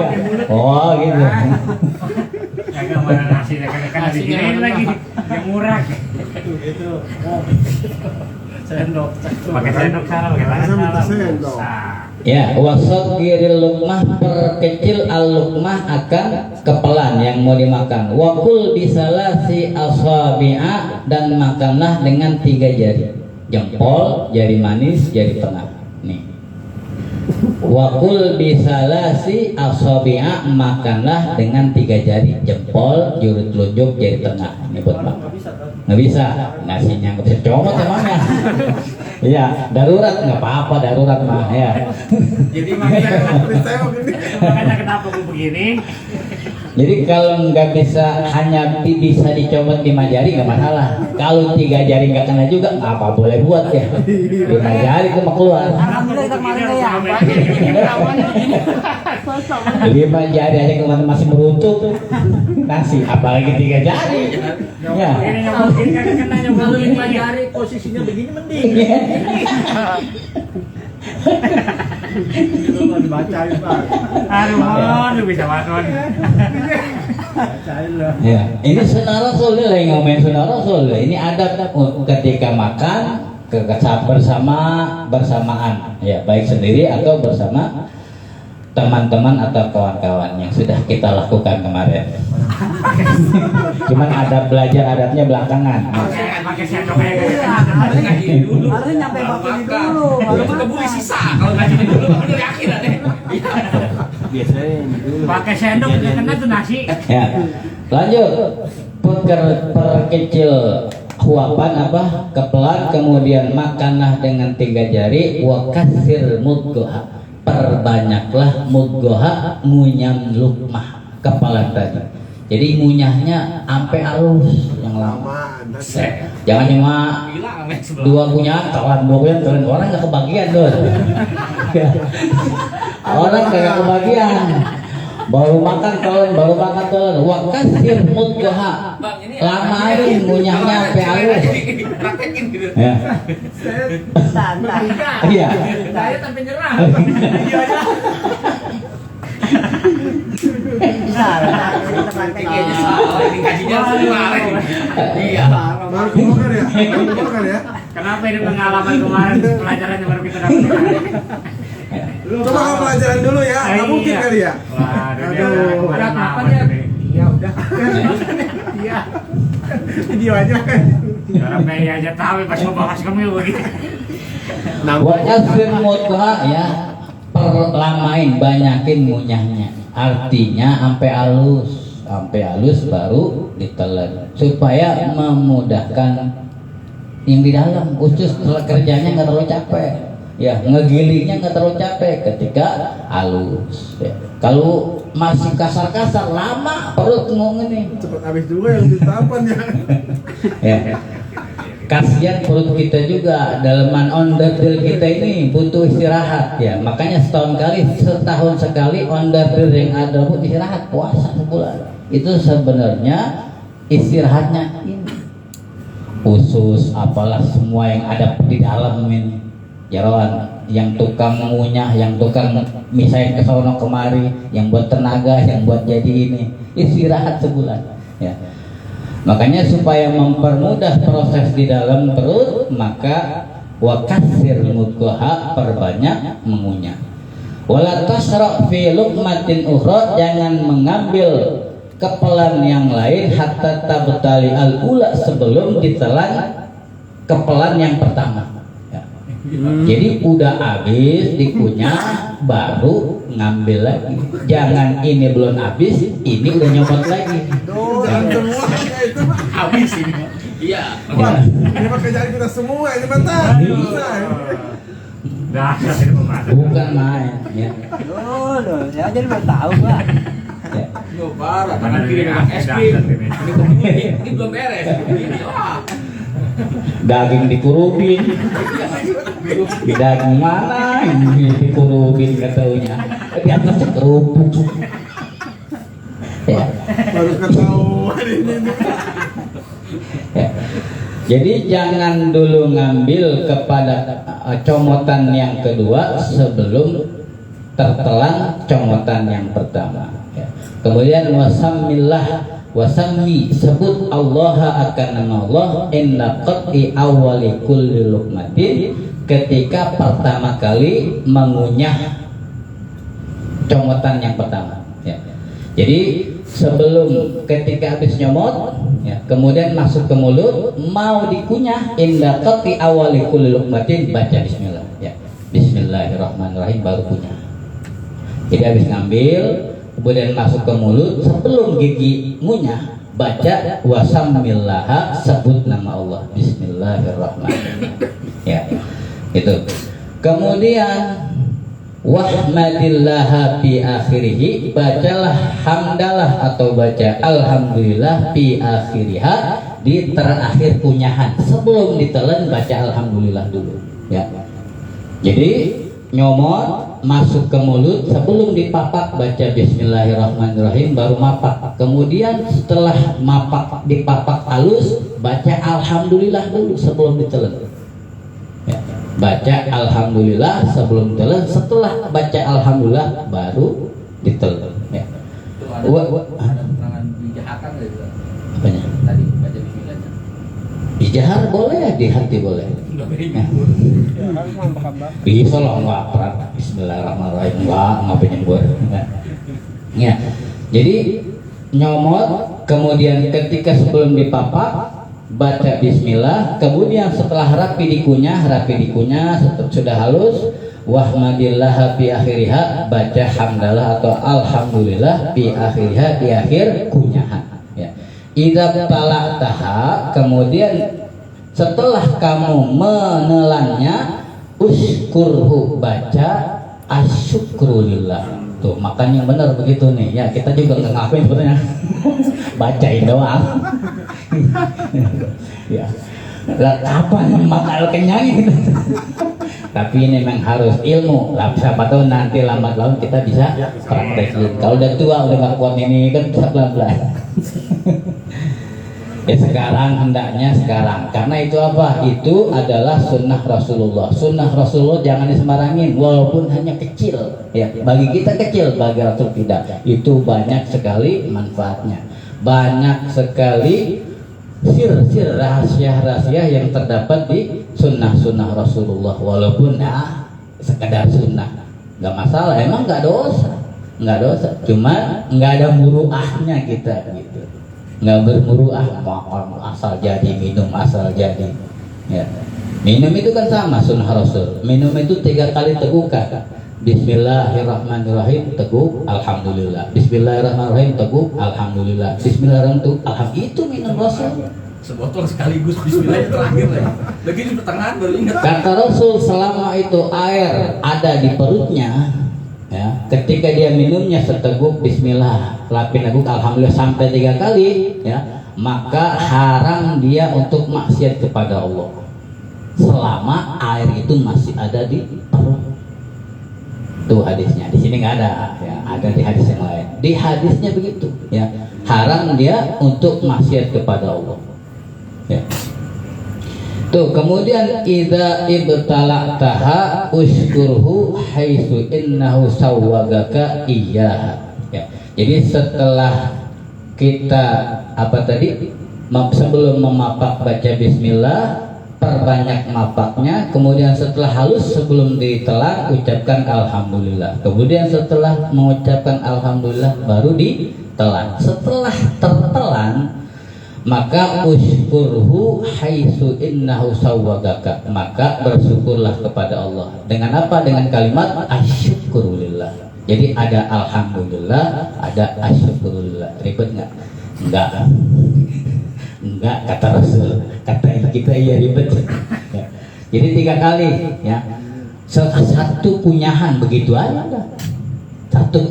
Oh, gitu. Kagak mana nasi kan ada diginiin lagi yang murah. Itu. Sendok. Pakai sendok salah, pakai tangan salah. Sendok. Nah, Ya, wasot giril lukmah, perkecil al-lukmah akan kepelan yang mau dimakan. Wakul bisalasi asabi'a, dan makanlah dengan 3 jari. Jempol, jari manis, jari tengah. Nih. Wakul bisalasi asabi'a, makanlah dengan 3 jari. Jempol, jari telunjuk, jari tengah. Ini buat makan. Nggak bisa, nasinya nggak bisa comot emangnya. Iya, darurat nggak apa-apa, darurat mah ya. Jadi makanya makanya kenapa gue begini? Jadi kalau nggak bisa hanya bisa dicomot 5 jari nggak masalah. Kalau 3 jari nggak kena juga nggak apa, boleh buat ya. 5 jari itu mah keluar. Alhamdulillah kita kemarin ya. 5 jari aja kemarin masih meruntuk nasi, apalagi 3 jari. Ya. Ini nggak mungkin kagak kena nyoba Kalau 5 lagi. jari posisinya begini mending. Itu mau dibacain, Pak. Aduh, bisa makan. Bacain lah. Ya, ini sunnah Rasul, dia lagi ngomongin sunnah Rasul. Ini adab ketika makan bersamaan, ya baik sendiri atau bersama teman-teman atau kawan-kawan yang sudah kita lakukan kemarin. Cuman ada belajar adabnya belakangan. Pakai sendok aja. Harusnya nyampe bapak ini dulu. Baru Itu kebuli makan. sisa. Kalau nggak jadi dulu baru dari akhir deh. Pakai sendok udah kena tuh nasi. Ya, lanjut. Perkecil huapan apa kepelan, kemudian makanlah dengan 3 jari, wa kasir mudgoha, perbanyaklah mudgoha, ngunyam lukmah kepelan tadi. Jadi ngunyahnya sampai halus yang lama. Jangan cuma 2 kunyah, kawan 2 kunyah, kalian orang nggak kebagian tuh. Orang nggak kebagian. Baru makan kalian, wa kasir mudgoha, lamain ngunyahnya sampai halus. Ya. Santai. Iya. Saya sampai nyerah. Salah. Kita praktekin. Ini gajinya kemarin. Iya. Baru kebongkar ya? Baru kebongkar ya? Kenapa ini pengalaman kemarin pelajaran yang baru kita dapat? Coba kamu pelajaran dulu ya, nggak mungkin kali ya? Waduh, Berat apa ya? Iya udah. Iya. Video aja kan. orang bayi aja tahu pas mau bahas kamu begitu. Wa kasir mudgoha ya, perlamain, banyakin ngunyahnya. Artinya sampai halus baru ditelan supaya memudahkan yang di dalam usus, kerjanya nggak terlalu capek. Ya, ngegilingnya nggak terlalu capek ketika halus. Ya. Kalau masih kasar-kasar lama perut ngomong ini. Cepat habis juga yang ditapan ya. Ya. Kasihan perut kita juga, daleman onderdil kita ini butuh istirahat ya. Makanya setahun sekali onderdil yang ada pun istirahat, puasa sebulan. Itu sebenarnya istirahatnya ini. Usus apalah semua yang ada di dalam ini. Jarawan yang tukang ngunyah, yang tukang misahin ke sono kemari, yang buat tenaga, yang buat jadi ini, istirahat sebulan ya. Makanya supaya mempermudah proses di dalam perut, maka wa kasir mudgoha, perbanyak mengunyah. Wala tasra' fi luqmatin ukhra, jangan mengambil kepelan yang lain hatta tabtali al-ula, sebelum ditelan kepelan yang pertama. Jadi udah habis dikunyah baru ngambil lagi. Jangan ini belum habis, ini udah nyomot lagi. Jangan semuanya itu mah. Habis ini. Iya. Wah, ini mah kerjaan kita semua ini mata. Bisa. Dahsyat ini pembahasan. Bukan main ya. Loh, saya aja baru tahu, Pak. Ya. Yo parah, tangan kiri megang es krim. Ini belum beres. Ini wah. Daging dikurubin, di daging mana ini dikurubin katanya, di atas kerupuk. Ya. Baru ketahuan ini. Ya. Jadi jangan dulu ngambil kepada comotan yang kedua sebelum tertelan comotan yang pertama. Ya. Kemudian wasammi, sebut Allah akan nama Allah inna qat'i awali kulli luqmatin, ketika pertama kali mengunyah comotan yang pertama ya. Jadi sebelum ketika habis nyomot ya, kemudian masuk ke mulut mau dikunyah, inna qat'i awali kulli luqmatin, baca bismillah ya. Bismillahirrahmanirrahim baru kunyah. Jadi habis ngambil kemudian masuk ke mulut, sebelum gigi ngunyah baca wasammillaha, sebut nama Allah, bismillahirrahmanirrahim ya, itu. Kemudian wahmadillaha fi akhirih, bacalah hamdalah atau baca alhamdulillah fi akhiriha, di terakhir kunyahan. Sebelum ditelan baca alhamdulillah dulu ya. Jadi nyomot masuk ke mulut, sebelum dipapak baca bismillahirrahmanirrahim baru mapak. Kemudian setelah mapak dipapak halus baca alhamdulillah dulu sebelum ditelan ya. Baca alhamdulillah sebelum ditelan, setelah baca alhamdulillah baru ditelan ya. Itu ada keterangan dijahakan gitu. Apanya? Tadi baca bismillahnya. Dijahar boleh, di hati boleh ya. Bisa lah nggak peran bismillahirrahmanirrahim, nggak penyembur ya. Jadi nyomot, kemudian ketika sebelum dipapak baca bismillah, kemudian setelah rapi dikunyah sudah halus, wahmadillah fi akhiriha, baca hamdalah atau alhamdulillah fi akhiriha, di akhir kunyahan ya. Idza talaqtaha, kemudian setelah kamu menelannya, uskurhu, baca asyukrulillah. Tuh, makanya benar begitu nih. Ya, kita juga nggak ngapain sebenarnya. Bacain doang. Ya. Lah kapan bakal kenyang gitu. Tapi ini memang harus ilmu. Lah siapa tahu nanti lambat laun kita bisa praktekin. Kalau udah tua udah nggak kuat ini kan bisa pelan-pelan. Ya sekarang hendaknya sekarang, karena itu apa? Itu adalah sunnah Rasulullah. Sunnah Rasulullah jangan disembarangin, walaupun hanya kecil. Ya, bagi kita kecil, bagi Rasul tidak. Itu banyak sekali manfaatnya, banyak sekali sir-sir, rahasia-rahasia yang terdapat di sunnah-sunnah Rasulullah. Walaupun sekedar sunnah, nggak masalah. Emang nggak dosa, cuma nggak ada muruahnya kita gitu. Nggak bermuruah, asal jadi minum, asal jadi. Ya. Minum itu kan sama sunnah Rasul. Minum itu 3 kali tegukan. Bismillahirrahmanirrahim, teguk, alhamdulillah. Bismillahirrahmanirrahim, teguk, alhamdulillah. Bismillahirrahmanirrahim, alhamdulillah. Itu minum Rasul. Sebotol sekaligus bismillah terakhir lah. Lagi di pertengahan baru ingat. Kata Rasul, selama itu air ada di perutnya, ya, ketika dia minumnya seteguk bismillah, lapin teguk alhamdulillah sampai 3 kali, ya, maka haram dia untuk maksiat kepada Allah selama air itu masih ada di perut. Tuh hadisnya. Di sini nggak ada, ya, ada di hadis yang lain. Di hadisnya begitu, ya, haram dia untuk maksiat kepada Allah. Ya. Tuh, kemudian idza ibtala'taha ushkurhu haitsu innahu sawwagaka iyyaha. Ya. Jadi setelah kita sebelum memapak baca bismillah, perbanyak mapaknya, kemudian setelah halus sebelum ditelan ucapkan alhamdulillah. Kemudian setelah mengucapkan alhamdulillah baru ditelan. Setelah tertelan maka usykurhu haitsu innahu sawwagaka, maka bersyukurlah kepada Allah. Dengan apa? Dengan kalimat asyukurulillah. Jadi ada alhamdulillah, ada asyukurulillah. Ribet nggak? Enggak, kata Rasul. Kata kita iya ribet. Ya. Jadi 3 kali, ya. Satu kunyahan begitu aja dah. Satu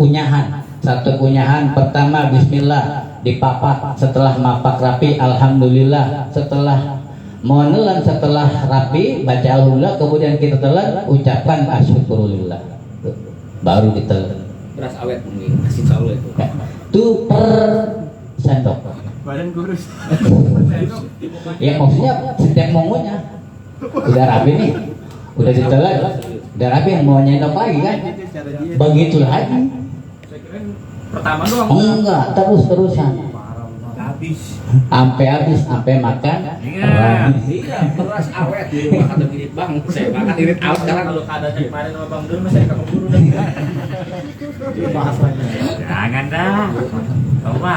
kunyahan pertama bismillah, dipapak, setelah mapak rapi alhamdulillah, setelah mau nelan, setelah rapi baca alhamdulillah, kemudian kita telan ucapkan asyukurulillah, baru ditelan. Beras awet mungkin asin selalu itu. Itu per sendok. Badan kurus. Ya maksudnya setiap mongonya udah rapi nih, udah ditelan, udah rapi, mau nyendok lagi kan, begitu lagi. Pertama doang. Enggak, terus-terusan. Habis, sampai makan. Iya, beras awet di rumah ada irit bang. Saya makan irit awet sekarang. Kalau keadaannya kemarin sama Bang Dul, saya kamu guru dah. Bahas lagi. Jangan dah. Coba.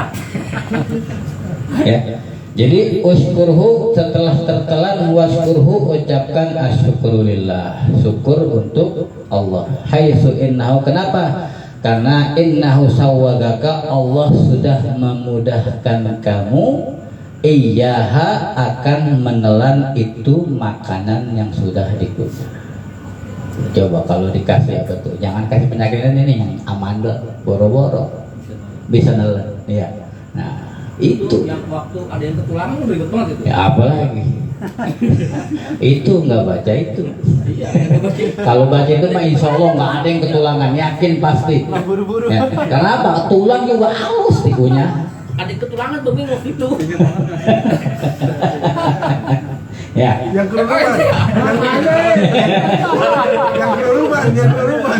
Ya. Jadi uskurhu, setelah tertelan waskurhu, ucapkan asyukurulillah, syukur untuk Allah. Haitsu innahu, kenapa? Karena innahu sawwagaka, Allah sudah memudahkan kamu iyyaha, akan menelan itu makanan yang sudah dikunyah. Coba kalau dikasih apa tuh? Jangan kasih penyakit ini yang amandel, boro-boro bisa nelan. Iya. Nah, itu yang waktu ada yang ketulangan udah ribet banget itu. ya apalagi itu nggak baca itu. Kalau baca itu mah insya Allah nggak ada yang ketulangan, yakin pasti. Ya. Kenapa? Tulang juga halus dikunyah. Ada ketulangan begini waktu itu. Ya. Yang keluar. Yang keluar.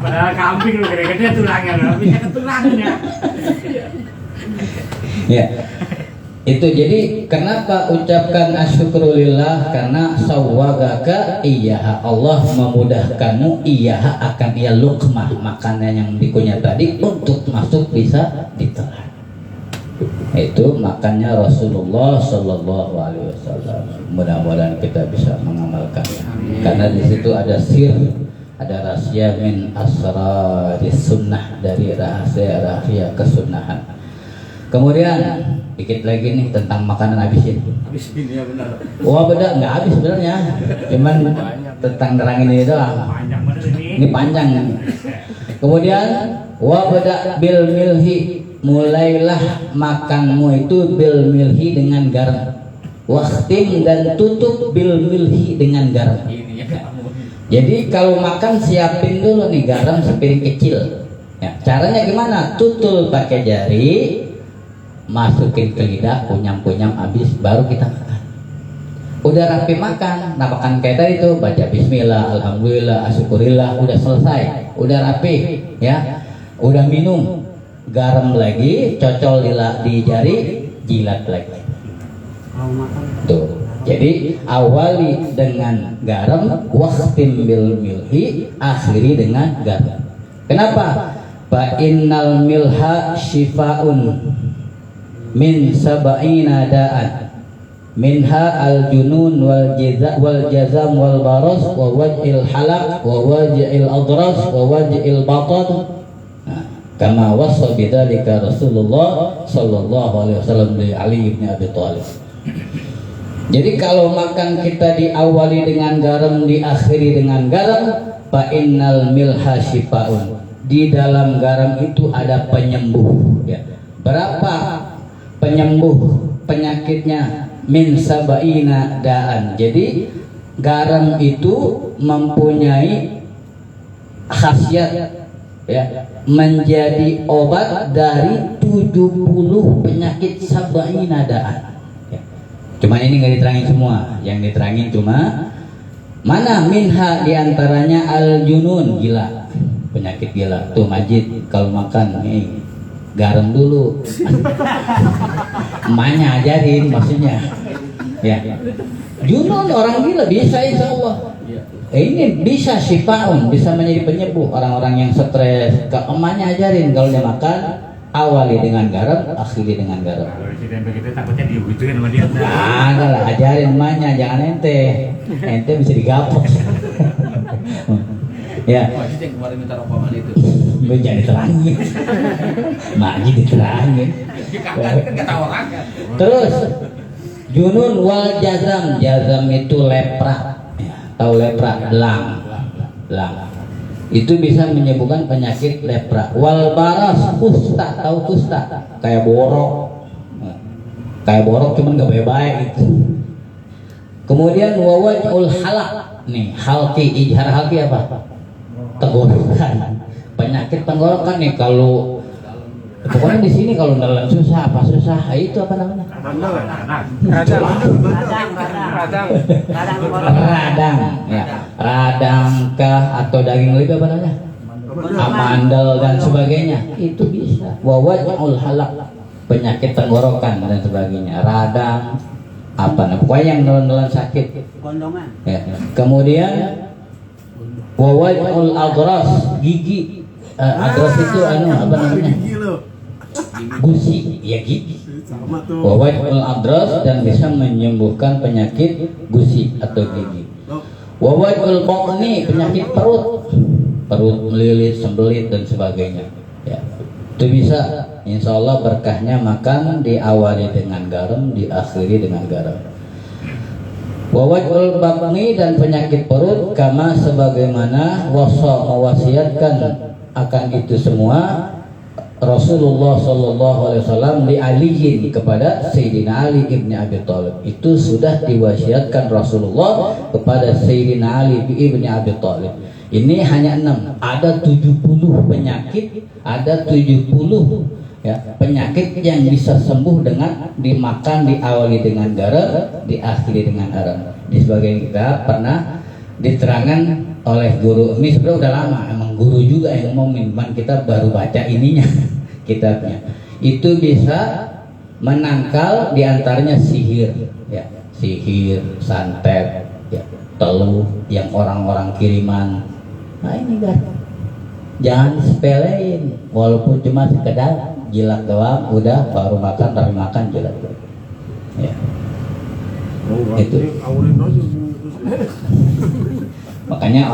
Padahal kambing lu gede-gede tulangnya, tapi ketulangannya. Ya. Itu jadi kenapa ucapkan asyukurulillah, karena sawwagaka iyyaha, Allah memudahkanmu iyyaha, akan ia luqmah, makanan yang dikunyah tadi untuk masuk bisa ditelan. Itu makannya Rasulullah Shallallahu Alaihi Wasallam. Mudah-mudahan kita bisa mengamalkannya, karena di situ ada sir, ada rahasia min asraris sunnah, dari rahasia-rahasia kesunahan. Kemudian dikit lagi nih tentang makanan habisin. Habis ini ya benar. Wah beda nggak habis sebenarnya, cuman tentang nerangin ini doang. Panjang bener ini. Ini panjang. Kemudian wa beda bil milhi, mulailah makanmu itu bil milhi dengan garam. Wahtim dan tutup bil milhi dengan garam. Ini ya kamu. Jadi kalau makan siapin dulu nih garam sepiring kecil. Ya, caranya gimana? Tutul pakai jari, masukin ke lidah, punyam-punyam habis baru kita makan. Udah rapi makan, nah makan kayak tadi tuh baca bismillah, alhamdulillah, asyukurillah, udah selesai, udah rapi, ya, udah minum, garam lagi, cocol di jari, jilat lagi. Tuh, jadi awali dengan garam, waqtim bil milhi, akhiri dengan garam. Kenapa? Fa innal milha shifaun min sab'ina da'an minha al-junun wal jazam wal baras wa waj'il halaq wa waj'il adras wa waj'il batan, kama wasa bidzalika Rasulullah sallallahu alaihi wasallam li Ali bin Abi Thalib. Jadi kalau makan kita diawali dengan garam, diakhiri dengan garam, fa innal milha shifaun. Di dalam garam itu ada penyembuh, ya. Berapa penyembuh penyakitnya? Min sab'ina da'an. Jadi garam itu mempunyai khasiat, ya, menjadi obat dari 70 penyakit sab'ina da'an. Ya. Cuma ini nggak diterangin semua, yang diterangin cuma mana minha diantaranya al-junun, gila, penyakit gila. Tuh Majid kalau makan nih garam dulu. Emaknya ajarin maksudnya. Ya. Junun orang gila bisa insya Allah. Ini bisa sifaun, bisa menjadi penyembuh orang-orang yang stres. Emaknya ajarin kalau dia makan awali dengan garam, akhiri dengan garam. Kalau insiden begitu takutnya digituin sama dia. Ada lah, ajarin emaknya, jangan ente. Ente bisa digapok. Ya. Wajib yang kemarin minta rokok itu. Gue jangan diterangin. Maknya diterangin. Kakak kan ketawa kakak. Terus junun wal jazam. Jazam itu lepra, ya, tahu lepra? Belang. Itu bisa menyembuhkan penyakit lepra. Wal baras, kusta, tahu kusta? Kayak borok. Kayak borok cuman gak baik-baik itu. Kemudian wawajul halak. Nih, halki, ijhar halki apa? Tenggorokan. Penyakit tenggorokan nih kalau pokoknya di sini kalau nelan susah apa susah itu apa namanya? Radang, ya. Radangkah atau daging lebih apa namanya? Amandel dan sebagainya. Itu bisa. Wawajul halak, penyakit tenggorokan dan sebagainya. Radang apa nah pokoknya yang nelan sakit. Gondongan. Ya. Kemudian wawajul adras, gigi. Adras itu apa namanya? Gusi, ya gigi. Wawajul adras dan bisa menyembuhkan penyakit gusi atau gigi. Wawajul baqni, penyakit perut melilit, sembelit dan sebagainya. Ya. Itu bisa, insya Allah berkahnya makan diawali dengan garam, diakhiri dengan garam. Wawajul baqni dan penyakit perut kama sebagaimana mewasiatkan akan itu semua Rasulullah Shallallahu Alaihi Wasallam li Aliin kepada Sayyidina Ali ibn Abi Thalib. Itu sudah diwasiatkan Rasulullah kepada Sayyidina Ali ibn Abi Thalib. Ini hanya 6, ada 70 penyakit, ada 70 ya, penyakit yang bisa sembuh dengan dimakan diawali dengan garam, diakhiri dengan garam. Di sebagian kita pernah diterangkan oleh guru, ini sebenarnya udah lama, emang guru juga yang ngomongin, cuman kita baru baca ininya kitabnya. Itu bisa menangkal diantaranya sihir, ya, sihir, santet, ya, teluh yang orang-orang kiriman. Nah ini kan, jangan sepelein, walaupun cuma sekedar jilat doang, udah baru makan, tapi makan jilat doang. Ya. Itu. Makanya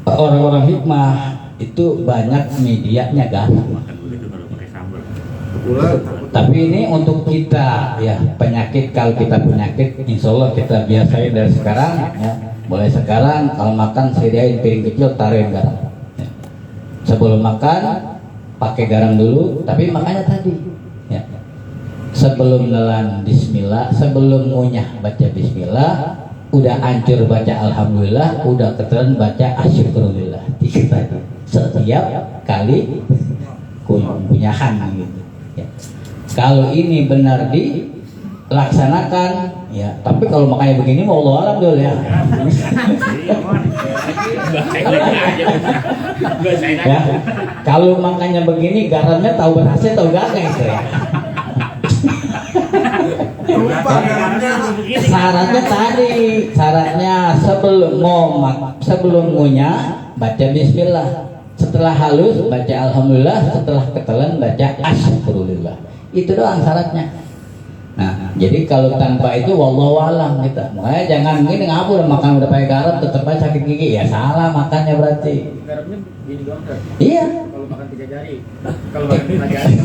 orang-orang hikmah itu banyak medianya garam. Makan begitu baru pakai sambal. Tapi ini untuk kita ya, penyakit, kalau kita penyakit insya Allah kita biasain dari sekarang ya. Mulai sekarang kalau makan sediain piring kecil, taruhin garam ya. Sebelum makan pakai garam dulu, tapi makanya tadi ya, sebelum nelan bismillah, sebelum ngunyah baca bismillah, udah hancur baca alhamdulillah, udah ketelan baca asyukurulillah. Tiga tadi setiap kali kunyahan gitu ya. Kalau ini benar dilaksanakan ya, tapi kalau makanya begini mau Allah alam dulu ya. Ya, kalau makanya begini garamnya tahu berhasil tahu gak itu ya. Syaratnya sebelum ngunyah baca bismillah, setelah halus baca alhamdulillah, setelah ketelan baca asyukurulillah. Itu doang syaratnya. Nah, jadi kalau tanpa itu wallahu alam kita. Makanya jangan gini ngabur makan udah pakai garam tetap aja sakit gigi. Ya salah makannya berarti. Garamnya gini doang kan? Iya. Kalau makan 3 jari. Kalau makan 5 jari.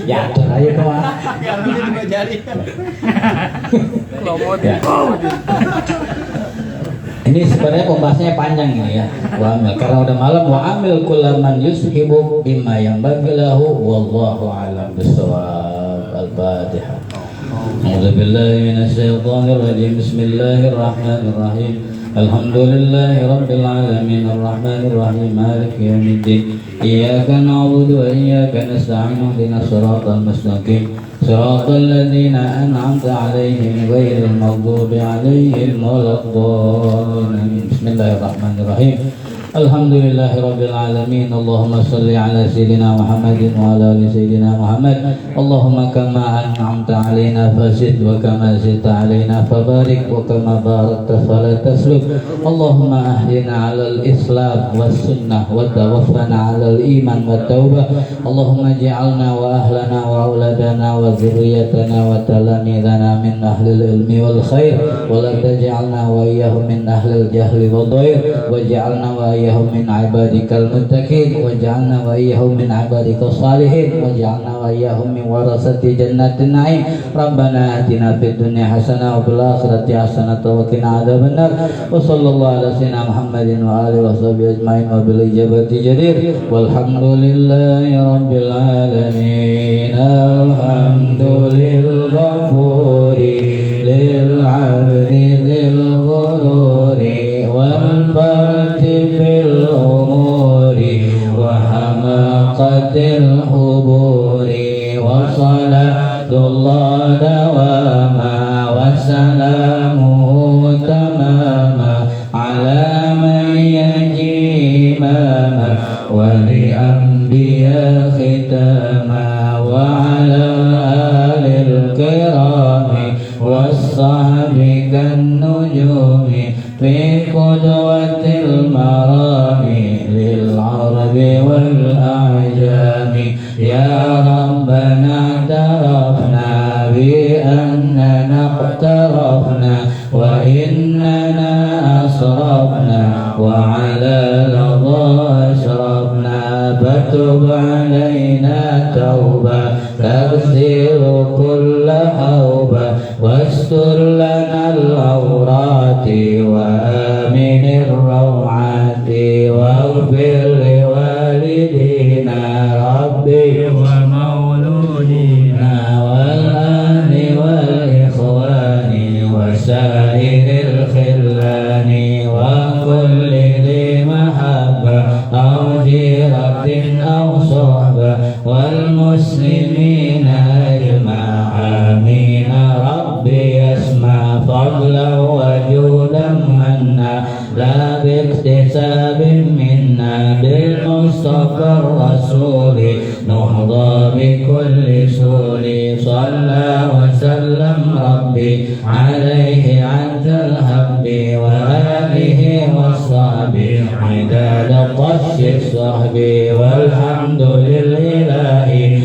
Ya atur aja tuh mah. Garamnya 2 jari. Ya. Ini sebenarnya pembahasannya panjang ini ya. Wa'amil, karena udah malam. Wa'amil kullaman yushibu bima yang bagilahu wallahu alam bisawab. Al-Fatihah. A'udzubillahi minasyaitonirrajim. Bismillahirrahmanirrahim. Alhamdulillahi rabbil alamin arrahmanir rahim maliki yaumiddin. Iyyaka na'budu wa iyyaka nasta'in ihdinas siratal mustaqim. Siratal ladzina an'amta 'alaihim ghairil maghdubi 'alaihim waladdallin. Bismillahirrahmanirrahim. Alhamdulillahi rabbil alamin. Allahumma shalli ala sayyidina Muhammadin wa ala ali sayyidina Muhammad. Allahumma kama an'amta alaina fazid wa kama zidta alaina fabarik wa kama barakta fala tasluk. Allahumma ahyina ala al-islam was sunnah wa tawaffana ala al-iman wa tawbah. Allahumma ij'alna wa ahlana wa auladana wa dhurriyyatana wa talamidana min ahli al-ilmi wal khair wa la taj'alna wa iyyahum min ahli al-jahli wad dhair wa ja'alna wa iyyahum min ibadikal muttaqin waj'alna wa iyyahum min ibadikas salihin waj'alna wa iyyahum min warasati jannatin na'im. Rabbana atina fid dunya hasanah wa fil akhirati hasanah wa qina adzabannar. Wa sallallahu ala sayyidina Muhammadin wa alihi washabihi ajmain wa bil ijabati jadir. Walhamdulillahi rabbil alamin. Alhamdulil ghafuri lil 'abdi lil ghururi wal fati fil umuri wa hamaqatil huburi wa salatullah dawama wa salamuhu tamama ala man yaji imama wa li anbiya khitama wa ala alil kirami was sahbi kan nujumi fi qudwatil marami lil arabi wal a'jami. Ya Rabbana tarafna bi annana iqtarafna wa innana asrafna wa ala ladha asrafna fatub alayna tawba taghsiru kulla hawba wastur lana al-awrati wa amin ar-rawati waghfir li walidina rabbi wa mauludina wal ahli wal ikhwani wa sairil khillani wa kulli dhi mahabba aw jiratin aw sohba wal muslimina ajma'in. Rabbi asma fadla wa judan manna la biktisabin minna bil mustafa rasuli nuhda bi kulli suri. Salla wa sallam rabbi alaihi anzal habbi wa alihi wa sahbi idada tashi sahbi walhamdulillahi